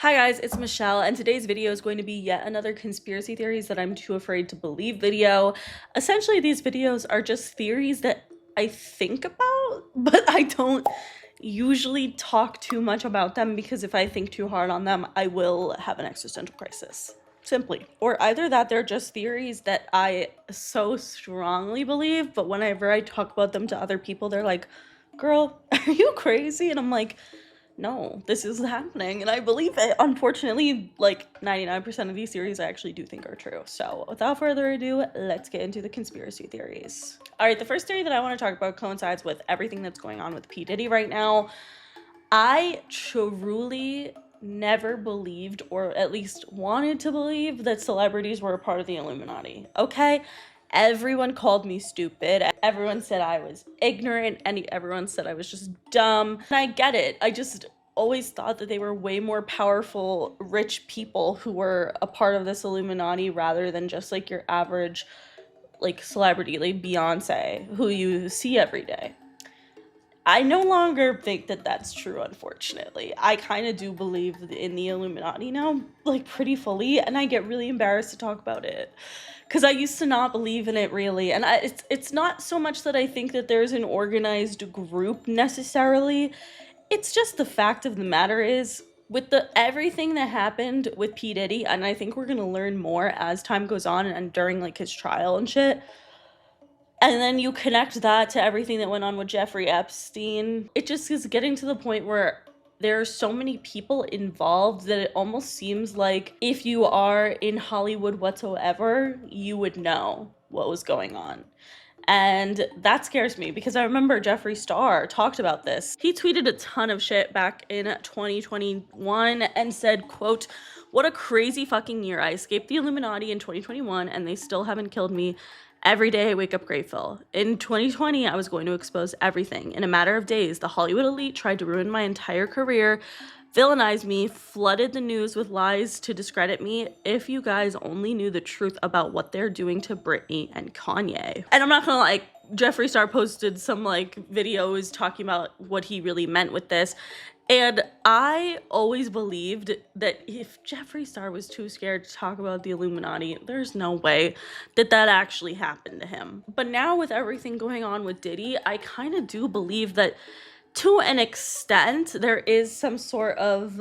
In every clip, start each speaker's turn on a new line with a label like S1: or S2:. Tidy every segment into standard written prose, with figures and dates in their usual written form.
S1: Hi guys, it's Michelle, and today's video is going to be yet another conspiracy theories that I'm too afraid to believe video. Essentially, these videos are just theories that I think about, but I don't usually talk too much about them because if I think too hard on them, I will have an existential crisis. Simply. Or either that they're just theories that I so strongly believe, but whenever I talk about them to other people, they're like, girl, are you crazy? And I'm like, no, this is happening and I believe it. Unfortunately, like 99% of these theories I actually do think are true. So without further ado, let's get into the conspiracy theories. All right, the first theory that I want to talk about coincides with everything that's going on with P. Diddy right now. I truly never believed, or at least wanted to believe, that celebrities were a part of the Illuminati, okay? Everyone called me stupid. Everyone said I was ignorant, and everyone said I was just dumb. And I get it. I just always thought that they were way more powerful, rich people who were a part of this Illuminati rather than just like your average like celebrity like Beyonce who you see every day. I no longer think that that's true, unfortunately. I kind of do believe in the Illuminati now, like pretty fully, and I get really embarrassed to talk about it because I used to not believe in it really. And it's not so much that I think that there's an organized group necessarily. It's just the fact of the matter is with everything that happened with P. Diddy, and I think we're gonna learn more as time goes on and during like his trial and shit. And then you connect that to everything that went on with Jeffrey Epstein. It just is getting to the point where there are so many people involved that it almost seems like if you are in Hollywood whatsoever, you would know what was going on. And that scares me because I remember Jeffree Star talked about this. He tweeted a ton of shit back in 2021 and said, quote, "What a crazy fucking year. I escaped the Illuminati in 2021 and they still haven't killed me. Every day I wake up grateful. In 2020, I was going to expose everything. In a matter of days, the Hollywood elite tried to ruin my entire career, villainized me, flooded the news with lies to discredit me. If you guys only knew the truth about what they're doing to Britney and Kanye." And I'm not gonna lie, Jeffree Star posted some like videos talking about what he really meant with this. And I always believed that if Jeffree Star was too scared to talk about the Illuminati, there's no way that that actually happened to him. But now with everything going on with Diddy, I kind of do believe that to an extent, there is some sort of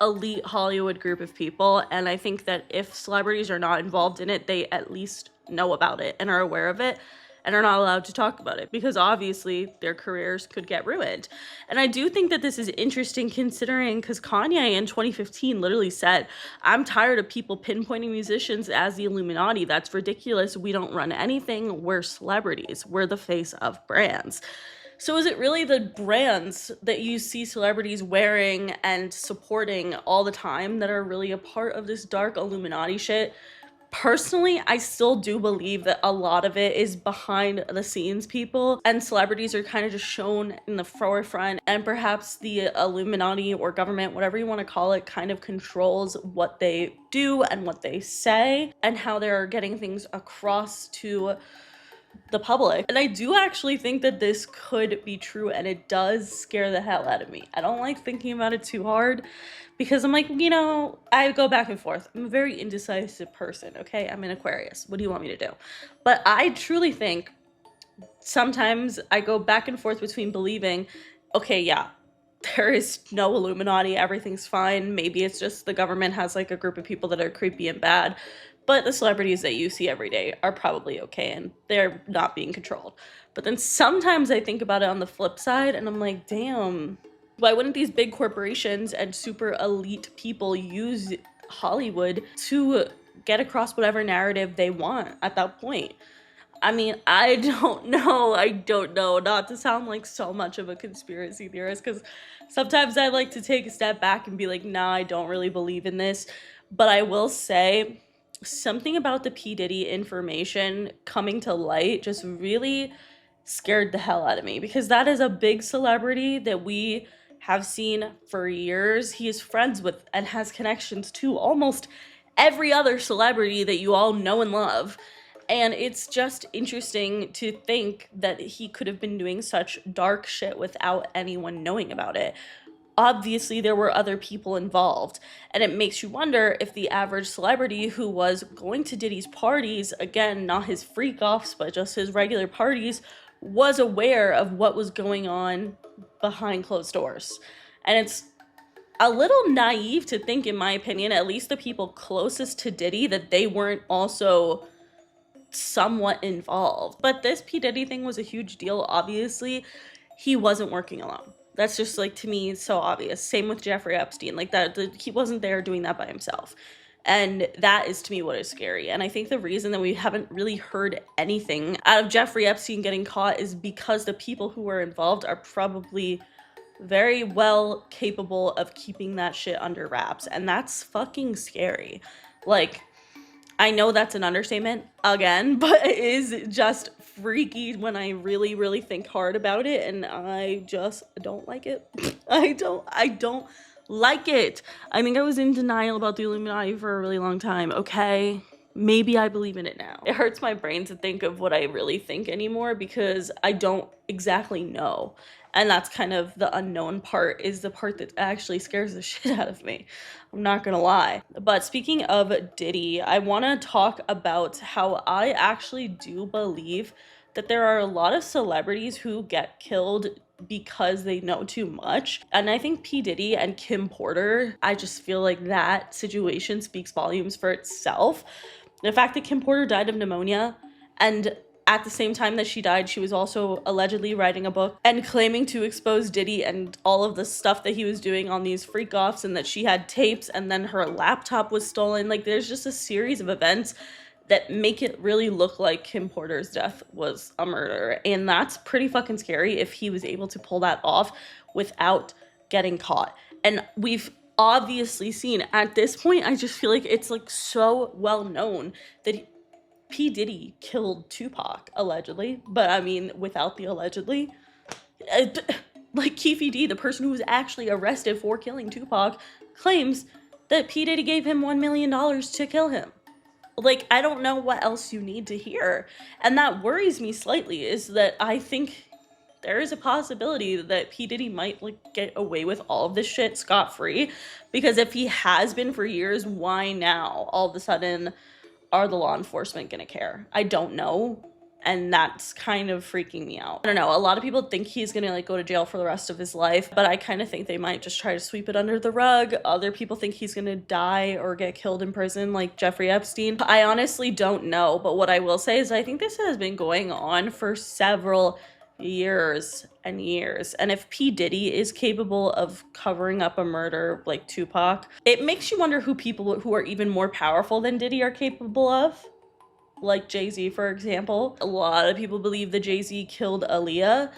S1: elite Hollywood group of people. And I think that if celebrities are not involved in it, they at least know about it and are aware of it and are not allowed to talk about it because obviously their careers could get ruined. And I do think that this is interesting considering because Kanye in 2015 literally said, "I'm tired of people pinpointing musicians as the Illuminati. That's ridiculous. We don't run anything. We're celebrities. We're the face of brands." So is it really the brands that you see celebrities wearing and supporting all the time that are really a part of this dark Illuminati shit? Personally, I still do believe that a lot of it is behind the scenes people and celebrities are kind of just shown in the forefront, and perhaps the Illuminati or government, whatever you want to call it, kind of controls what they do and what they say and how they're getting things across to the public. And I do actually think that this could be true, and it does scare the hell out of me. I don't like thinking about it too hard because I'm like, you know, I go back and forth. I'm a very indecisive person, okay? I'm an Aquarius. What do you want me to do? But I truly think sometimes I go back and forth between believing, okay, yeah, there is no Illuminati, everything's fine. Maybe it's just the government has like a group of people that are creepy and bad. But the celebrities that you see every day are probably okay and they're not being controlled. But then sometimes I think about it on the flip side and I'm like, damn, why wouldn't these big corporations and super elite people use Hollywood to get across whatever narrative they want at that point? I mean, I don't know, not to sound like so much of a conspiracy theorist, because sometimes I like to take a step back and be like, nah, I don't really believe in this. But I will say something about the P. Diddy information coming to light just really scared the hell out of me, because that is a big celebrity that we have seen for years. He is friends with and has connections to almost every other celebrity that you all know and love. And it's just interesting to think that he could have been doing such dark shit without anyone knowing about it. obviously there were other people involved. And it makes you wonder if the average celebrity who was going to Diddy's parties, again, not his freak offs, but just his regular parties, was aware of what was going on behind closed doors. And it's a little naive to think, in my opinion, at least the people closest to Diddy, that they weren't also somewhat involved. But this P. Diddy thing was a huge deal. Obviously, he wasn't working alone. That's just, like, to me, so obvious. Same with Jeffrey Epstein. Like, he wasn't there doing that by himself. And that is, to me, what is scary. And I think the reason that we haven't really heard anything out of Jeffrey Epstein getting caught is because the people who were involved are probably very well capable of keeping that shit under wraps. And that's fucking scary. Like, I know that's an understatement again, but it is just freaky when I really, really think hard about it, and I just don't like it. I don't like it. I think I was in denial about the Illuminati for a really long time, okay? Maybe I believe in it now. It hurts my brain to think of what I really think anymore because I don't exactly know. And that's kind of the unknown part, is the part that actually scares the shit out of me. I'm not gonna lie. But speaking of Diddy, I wanna talk about how I actually do believe that there are a lot of celebrities who get killed because they know too much. And I think P. Diddy and Kim Porter, I just feel like that situation speaks volumes for itself. The fact that Kim Porter died of pneumonia, and at the same time that she died, she was also allegedly writing a book and claiming to expose Diddy and all of the stuff that he was doing on these freak-offs, and that she had tapes, and then her laptop was stolen. Like, there's just a series of events that make it really look like Kim Porter's death was a murder. And that's pretty fucking scary if he was able to pull that off without getting caught. And we've obviously seen at this point, I just feel like it's like so well known that P. Diddy killed Tupac, allegedly. But I mean, without the allegedly, like Keefe D, the person who was actually arrested for killing Tupac, claims that P. Diddy gave him $1 million to kill him. Like, I don't know what else you need to hear. And that worries me slightly, is that I think there is a possibility that P. Diddy might, like, get away with all of this shit scot-free. Because if he has been for years, why now all of a sudden are the law enforcement gonna care? I don't know. And that's kind of freaking me out. I don't know, a lot of people think he's gonna, like, go to jail for the rest of his life, but I kind of think they might just try to sweep it under the rug. Other people think he's gonna die or get killed in prison, like Jeffrey Epstein. I honestly don't know, but what I will say is I think this has been going on for several years and years. And if P. Diddy is capable of covering up a murder like Tupac, it makes you wonder who people who are even more powerful than Diddy are capable of. Like Jay-Z, for example. A lot of people believe that Jay-Z killed Aaliyah.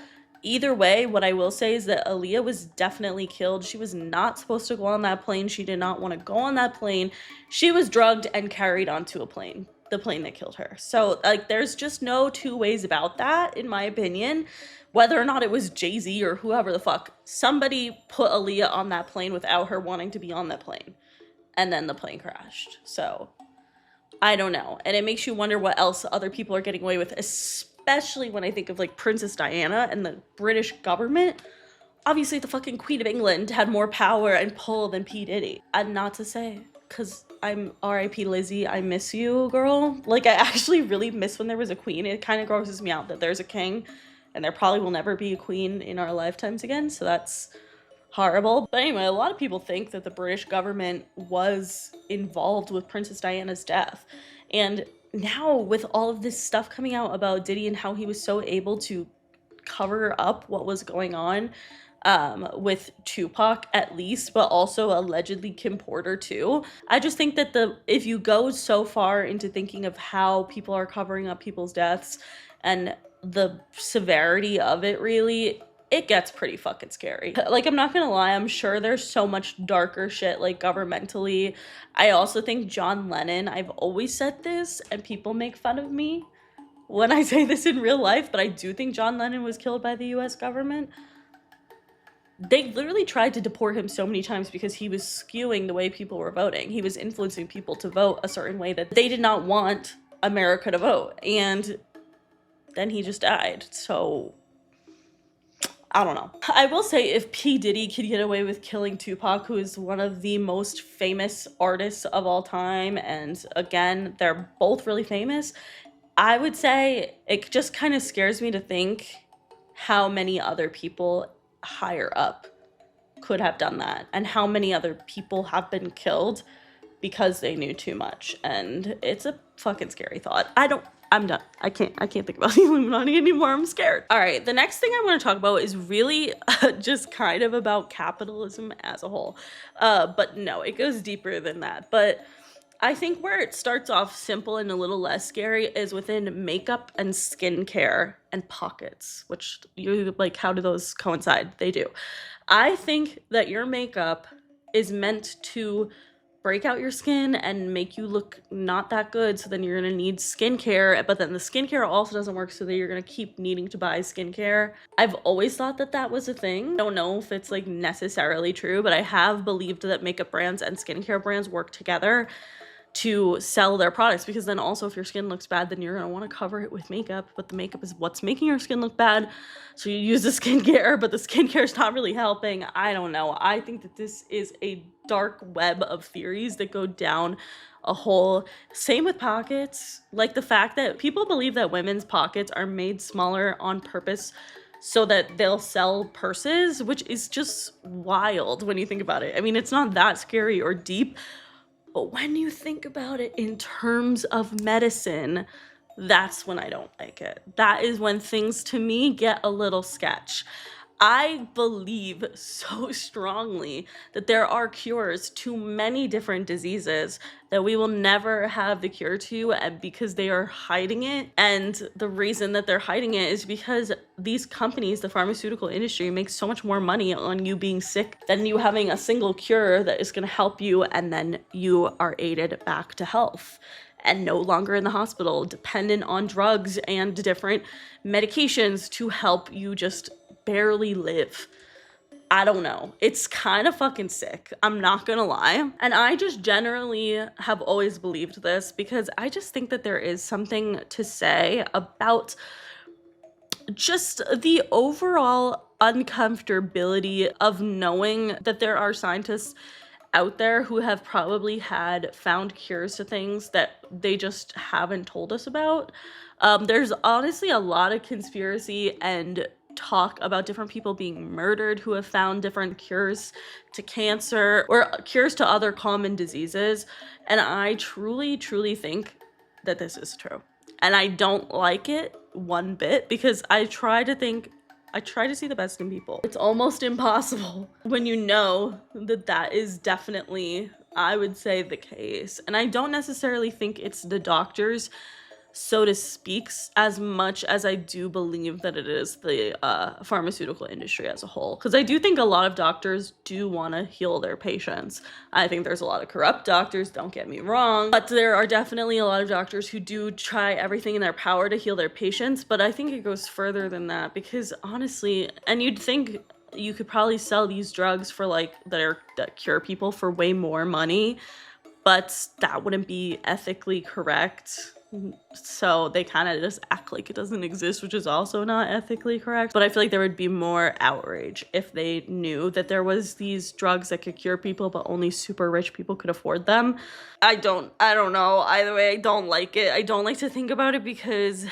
S1: Either way, what I will say is that Aaliyah was definitely killed. She was not supposed to go on that plane. She did not want to go on that plane. She was drugged and carried onto a plane, the plane that killed her. So, like, there's just no two ways about that, in my opinion. Whether or not it was Jay-Z or whoever the fuck, somebody put Aaliyah on that plane without her wanting to be on that plane. And then the plane crashed. So I don't know. And it makes you wonder what else other people are getting away with, especially when I think of, like, Princess Diana and the British government. Obviously, the fucking Queen of England had more power and pull than P. Diddy. And not to say, because I'm R.I.P. Lizzie, I miss you, girl. Like, I actually really miss when there was a queen. It kind of grosses me out that there's a king, and there probably will never be a queen in our lifetimes again, so that's horrible. But anyway, a lot of people think that the British government was involved with Princess Diana's death. And now with all of this stuff coming out about Diddy and how he was so able to cover up what was going on with Tupac at least, but also allegedly Kim Porter too. I just think that if you go so far into thinking of how people are covering up people's deaths and the severity of it, really, it gets pretty fucking scary. Like, I'm not gonna lie, I'm sure there's so much darker shit, like, governmentally. I also think John Lennon, I've always said this, and people make fun of me when I say this in real life, but I do think John Lennon was killed by the US government. They literally tried to deport him so many times because he was skewing the way people were voting. He was influencing people to vote a certain way that they did not want America to vote. And then he just died. So I don't know. I will say, if P. Diddy could get away with killing Tupac, who is one of the most famous artists of all time, and again, they're both really famous, I would say it just kind of scares me to think how many other people higher up could have done that, and how many other people have been killed because they knew too much. And it's a fucking scary thought. I'm done. I can't think about the Illuminati anymore. I'm scared. All right, the next thing I want to talk about is really just kind of about capitalism as a whole. But no, it goes deeper than that. But I think where it starts off simple and a little less scary is within makeup and skincare and pockets, which you like, how do those coincide? They do. I think that your makeup is meant to break out your skin and make you look not that good, so then you're gonna need skincare, but then the skincare also doesn't work, so that you're gonna keep needing to buy skincare. I've always thought that that was a thing. I don't know if it's like necessarily true, but I have believed that makeup brands and skincare brands work together to sell their products, because then also if your skin looks bad, then you're gonna want to cover it with makeup, but the makeup is what's making your skin look bad, so you use the skincare, but the skincare is not really helping. I don't know. I think that this is a dark web of theories that go down a hole. Same with pockets, like the fact that people believe that women's pockets are made smaller on purpose so that they'll sell purses, which is just wild when you think about it. I mean, it's not that scary or deep, but when you think about it in terms of medicine, that's when I don't like it. That is when things to me get a little sketch. I believe so strongly that there are cures to many different diseases that we will never have the cure to, and because they are hiding it. And the reason that they're hiding it is because these companies, the pharmaceutical industry, makes so much more money on you being sick than you having a single cure that is going to help you, and then you are aided back to health and no longer in the hospital, dependent on drugs and different medications to help you just barely live. I don't know. It's kind of fucking sick. I'm not gonna lie. And I just generally have always believed this, because I just think that there is something to say about just the overall uncomfortability of knowing that there are scientists out there who have probably found cures to things that they just haven't told us about. There's honestly a lot of conspiracy and talk about different people being murdered who have found different cures to cancer or cures to other common diseases. And I truly, truly think that this is true. And I don't like it one bit, because I try to see the best in people. It's almost impossible when you know that that is definitely, I would say, the case. And I don't necessarily think it's the doctors, so to speak, as much as I do believe that it is the pharmaceutical industry as a whole. Because I do think a lot of doctors do want to heal their patients. I think there's a lot of corrupt doctors, don't get me wrong, but there are definitely a lot of doctors who do try everything in their power to heal their patients. But I think it goes further than that, because honestly, and you'd think you could probably sell these drugs for that cure people for way more money, but that wouldn't be ethically correct. So they kind of just act like it doesn't exist, which is also not ethically correct. But I feel like there would be more outrage if they knew that there was these drugs that could cure people, but only super rich people could afford them. I don't know. Either way, I don't like it. I don't like to think about it, because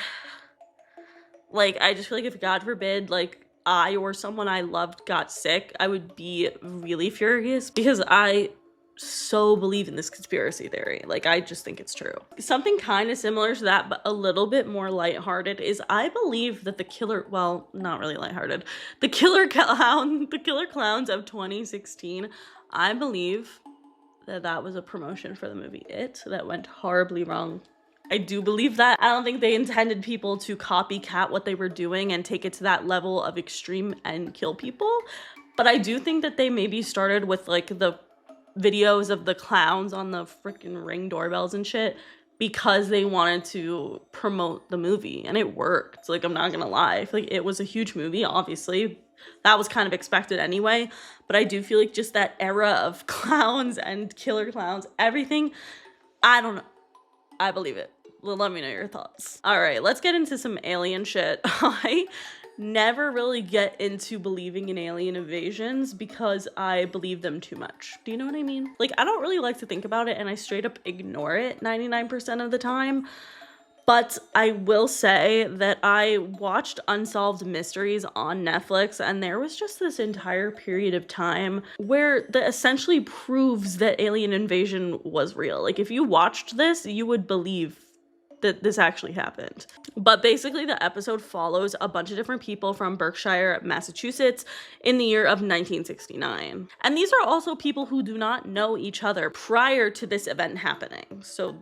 S1: like, I just feel like if God forbid, like, I or someone I loved got sick, I would be really furious, because I so believe in this conspiracy theory. Like, I just think it's true. Something kind of similar to that, but a little bit more lighthearted, is I believe that not really lighthearted, the killer clowns of 2016, I believe that was a promotion for the movie It that went horribly wrong. I do believe that. I don't think they intended people to copycat what they were doing and take it to that level of extreme and kill people. But I do think that they maybe started with like the videos of the clowns on the freaking Ring doorbells and shit because they wanted to promote the movie, and it worked. Like, I'm not gonna lie, I feel like it was a huge movie. Obviously that was kind of expected anyway, but I do feel like just that era of clowns and killer clowns, everything, I don't know, I believe it. Let me know your thoughts. All right, let's get into some alien shit. I never really get into believing in alien invasions because I believe them too much. Do you know what I mean? Like, I don't really like to think about it, and I straight up ignore it 99% of the time. But I will say that I watched Unsolved Mysteries on Netflix, and there was just this entire period of time where that essentially proves that alien invasion was real. Like, if you watched this, you would believe that this actually happened. But basically, the episode follows a bunch of different people from Berkshire, Massachusetts in the year of 1969. And these are also people who do not know each other prior to this event happening. So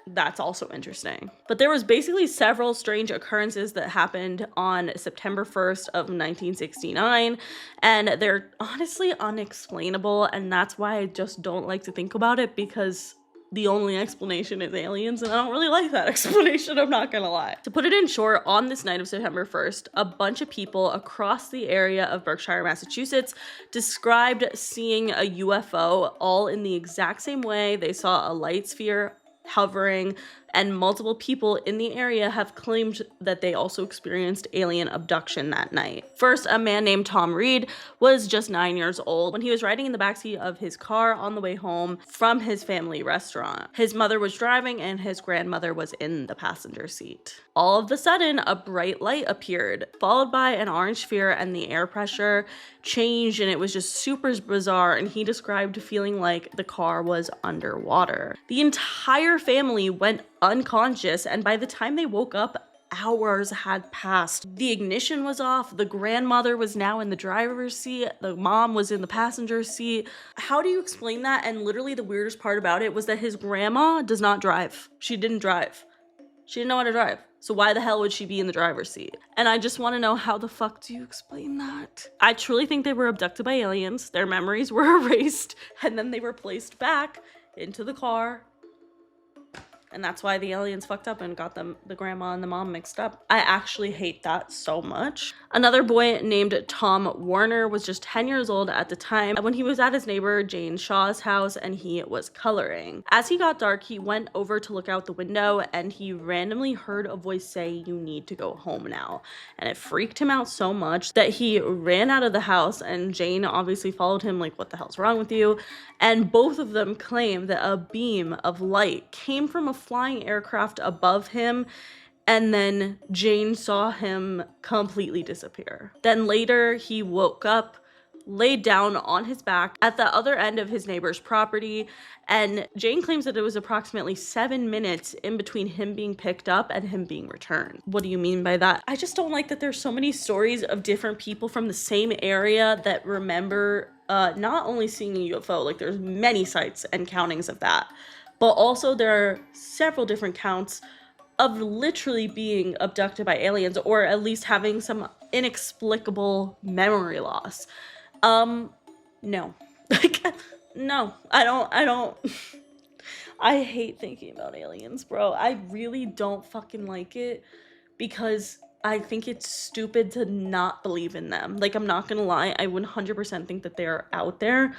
S1: that's also interesting. But there was basically several strange occurrences that happened on September 1st of 1969, and they're honestly unexplainable, and that's why I just don't like to think about it, because the only explanation is aliens, and I don't really like that explanation, I'm not gonna lie. To put it in short, on this night of September 1st, a bunch of people across the area of Berkshire, Massachusetts described seeing a UFO all in the exact same way. They saw a light sphere hovering, and multiple people in the area have claimed that they also experienced alien abduction that night. First, a man named Tom Reed was just 9 years old when he was riding in the backseat of his car on the way home from his family restaurant. His mother was driving and his grandmother was in the passenger seat. All of a sudden, a bright light appeared, followed by an orange sphere, and the air pressure changed, and it was just super bizarre, and he described feeling like the car was underwater. The entire family went unconscious, and by the time they woke up, hours had passed. The ignition was off, the grandmother was now in the driver's seat, the mom was in the passenger seat. How do you explain that? And literally the weirdest part about it was that his grandma does not drive. She didn't drive. She didn't know how to drive. So why the hell would she be in the driver's seat? And I just want to know, how the fuck do you explain that? I truly think they were abducted by aliens. Their memories were erased, and then they were placed back into the car. And that's why the aliens fucked up and got them, the grandma and the mom, mixed up. I actually hate that so much. Another boy named Tom Warner was just 10 years old at the time when he was at his neighbor Jane Shaw's house, and he was coloring. As he got dark, he went over to look out the window, and he randomly heard a voice say, "You need to go home now." And it freaked him out so much that he ran out of the house, and Jane obviously followed him like, "What the hell's wrong with you?" And both of them claim that a beam of light came from a flying aircraft above him, and then Jane saw him completely disappear. Then later he woke up, laid down on his back at the other end of his neighbor's property, and Jane claims that it was approximately 7 minutes in between him being picked up and him being returned. What do you mean by that? I just don't like that there's so many stories of different people from the same area that remember not only seeing a UFO, like there's many sites and countings of that, but also there are several different counts of literally being abducted by aliens, or at least having some inexplicable memory loss. No. Like, no, I don't. I hate thinking about aliens, bro. I really don't fucking like it, because I think it's stupid to not believe in them. Like, I'm not gonna lie, I 100% think that they're out there.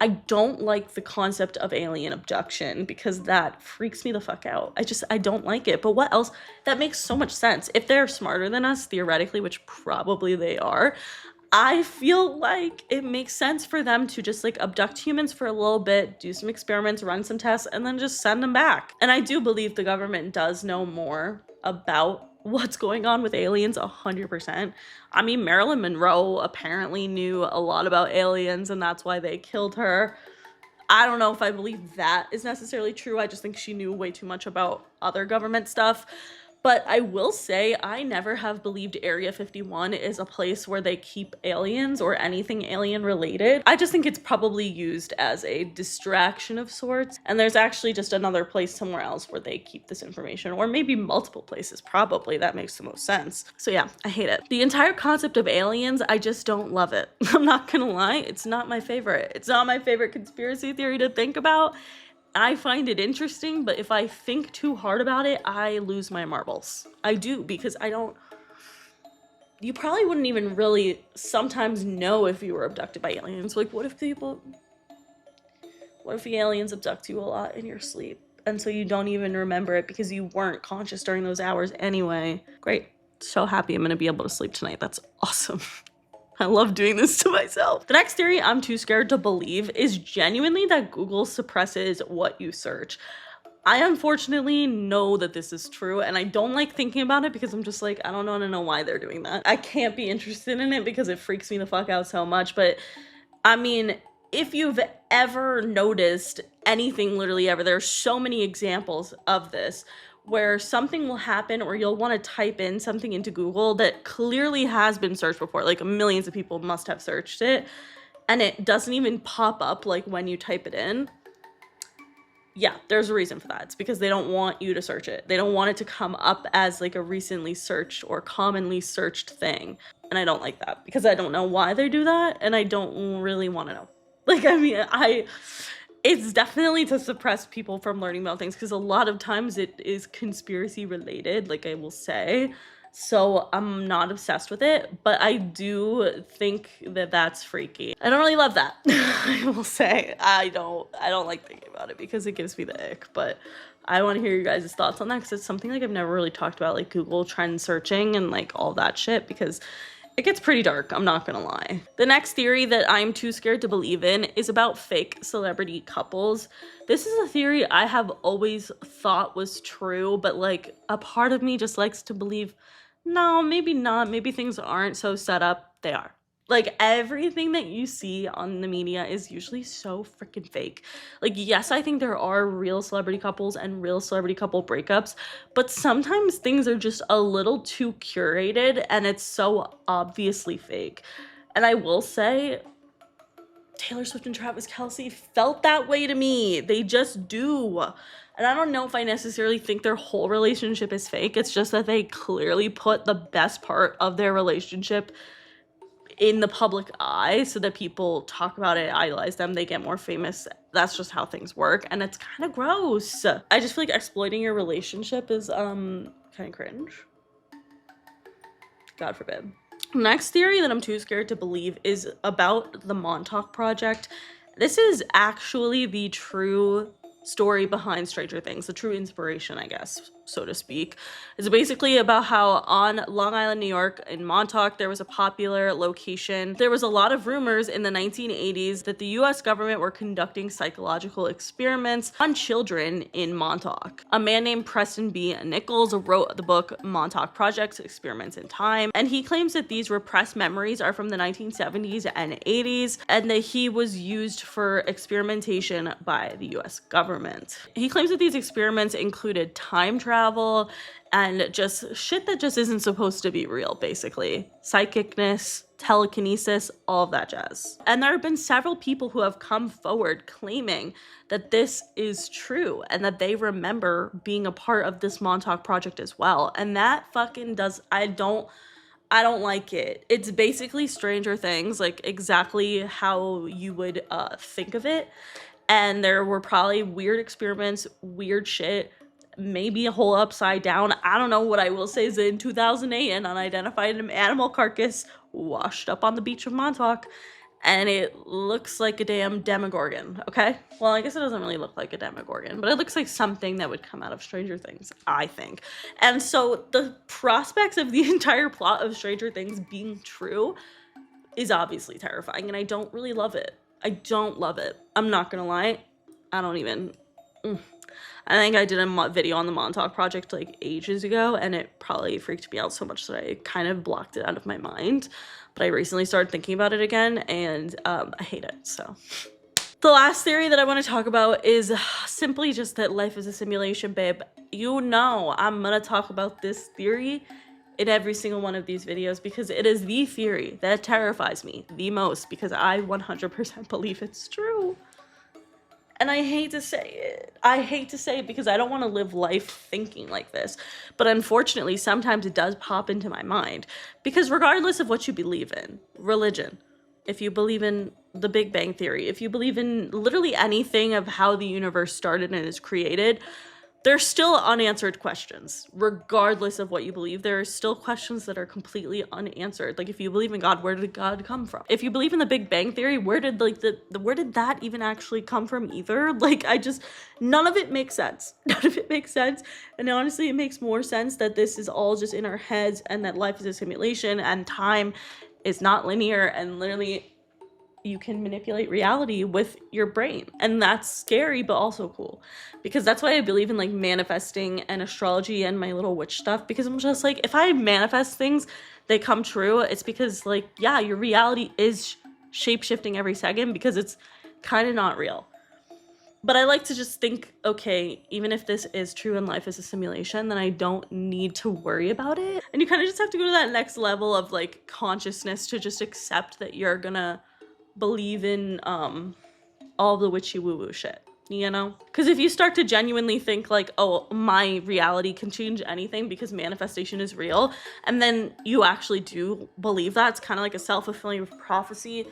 S1: I don't like the concept of alien abduction, because that freaks me the fuck out. I don't like it. But what else? That makes so much sense. If they're smarter than us, theoretically, which probably they are, I feel like it makes sense for them to just like abduct humans for a little bit, do some experiments, run some tests, and then just send them back. And I do believe the government does know more about what's going on with aliens 100%. I mean, Marilyn Monroe apparently knew a lot about aliens, and that's why they killed her. I don't know if I believe that is necessarily true. I just think she knew way too much about other government stuff. But I will say, I never have believed Area 51 is a place where they keep aliens or anything alien related. I just think it's probably used as a distraction of sorts. And there's actually just another place somewhere else where they keep this information, or maybe multiple places, probably. That makes the most sense. So yeah, I hate it. The entire concept of aliens, I just don't love it. I'm not gonna lie, it's not my favorite. It's not my favorite conspiracy theory to think about. I find it interesting, but if I think too hard about it, I lose my marbles. I do, because you probably wouldn't even really sometimes know if you were abducted by aliens. Like, what if the aliens abduct you a lot in your sleep, and so you don't even remember it because you weren't conscious during those hours anyway? Great. so happy I'm gonna be able to sleep tonight. That's awesome. I love doing this to myself. The next theory I'm too scared to believe is genuinely that Google suppresses what you search. I unfortunately know that this is true, and I don't like thinking about it because I'm just like, I don't want to know why they're doing that. I can't be interested in it because it freaks me the fuck out so much. But I mean, if you've ever noticed anything, literally ever, there's so many examples of this where something will happen or you'll want to type in something into Google that clearly has been searched before. Like millions of people must have searched it, and it doesn't even pop up like when you type it in. Yeah, there's a reason for that. It's because they don't want you to search it. They don't want it to come up as like a recently searched or commonly searched thing. And I don't like that because I don't know why they do that, and I don't really want to know. Like, I mean, it's definitely to suppress people from learning about things because a lot of times it is conspiracy related, like I will say. So I'm not obsessed with it, but I do think that that's freaky. I don't really love that. I will say I don't like thinking about it because it gives me the ick, but I want to hear you guys' thoughts on that because it's something like I've never really talked about, like Google trend searching and like all that shit, because it gets pretty dark, I'm not gonna lie. The next theory that I'm too scared to believe in is about fake celebrity couples. This is a theory I have always thought was true, but like a part of me just likes to believe, no, maybe not. Maybe things aren't so set up. They are. Like, everything that you see on the media is usually so freaking fake. Like, yes, I think there are real celebrity couples and real celebrity couple breakups, but sometimes things are just a little too curated and it's so obviously fake. And I will say, Taylor Swift and Travis Kelce felt that way to me. They just do. And I don't know if I necessarily think their whole relationship is fake. It's just that they clearly put the best part of their relationship in the public eye so that people talk about it, idolize them, they get more famous. That's just how things work, and it's kind of gross. I just feel like exploiting your relationship is kind of cringe. God forbid. Next theory that I'm too scared to believe is about the Montauk Project. This is actually the true story behind Stranger Things, the true inspiration, I guess, so to speak. It's basically about how on Long Island, New York, in Montauk, there was a popular location. There was a lot of rumors in the 1980s that the US government were conducting psychological experiments on children in Montauk. A man named Preston B. Nichols wrote the book Montauk Project, Experiments in Time, and he claims that these repressed memories are from the 1970s and 80s, and that he was used for experimentation by the US government. He claims that these experiments included time travel and just shit that just isn't supposed to be real, basically. Psychicness, telekinesis, all of that jazz. And there have been several people who have come forward claiming that this is true and that they remember being a part of this Montauk Project as well. And that fucking does, I don't like it. It's basically Stranger Things, like exactly how you would think of it. And there were probably weird experiments, weird shit, maybe a whole upside down. I don't know. What I will say is that in 2008, an unidentified animal carcass washed up on the beach of Montauk, and it looks like a damn Demogorgon, okay? Well, I guess it doesn't really look like a Demogorgon, but it looks like something that would come out of Stranger Things, I think. And so the prospects of the entire plot of Stranger Things being true is obviously terrifying, and I don't really love it. I don't love it. I'm not gonna lie. I don't even... I think I did a video on the Montauk Project like ages ago, and it probably freaked me out so much that I kind of blocked it out of my mind. But I recently started thinking about it again, and I hate it, so... The last theory that I want to talk about is simply just that life is a simulation, babe. You know I'm gonna talk about this theory in every single one of these videos because it is the theory that terrifies me the most, because I 100% believe it's true. And I hate to say it. I hate to say it because I don't want to live life thinking like this. But unfortunately, sometimes it does pop into my mind. Because regardless of what you believe in, religion, if you believe in the Big Bang Theory, if you believe in literally anything of how the universe started and is created, there's still unanswered questions. Regardless of what you believe, there are still questions that are completely unanswered. Like, if you believe in God, where did God come from? If you believe in the Big Bang Theory, where did like where did that even actually come from either? Like, none of it makes sense. None of it makes sense. And honestly, it makes more sense that this is all just in our heads, and that life is a simulation, and time is not linear, and literally you can manipulate reality with your brain. And that's scary, but also cool, because that's why I believe in like manifesting and astrology and my little witch stuff, because I'm just like, if I manifest things, they come true. It's because, like, yeah, your reality is shape-shifting every second, because it's kind of not real. But I like to just think, okay, even if this is true and life is a simulation, then I don't need to worry about it. And you kind of just have to go to that next level of like consciousness to just accept that you're gonna believe in all the witchy woo-woo shit, you know? Because if you start to genuinely think like, oh, my reality can change anything because manifestation is real, and then you actually do believe that, it's kind of like a self-fulfilling prophecy.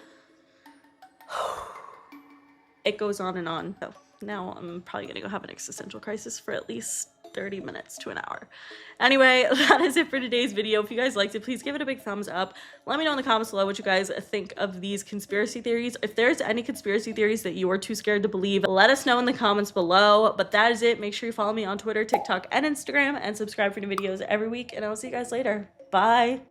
S1: It goes on and on. So now I'm probably gonna go have an existential crisis for at least 30 minutes to an hour. Anyway, that is it for today's video. If you guys liked it, please give it a big thumbs up. Let me know in the comments below what you guys think of these conspiracy theories. If there's any conspiracy theories that you are too scared to believe, let us know in the comments below. But that is it. Make sure you follow me on Twitter, TikTok, and Instagram, and subscribe for new videos every week. And I will see you guys later. Bye.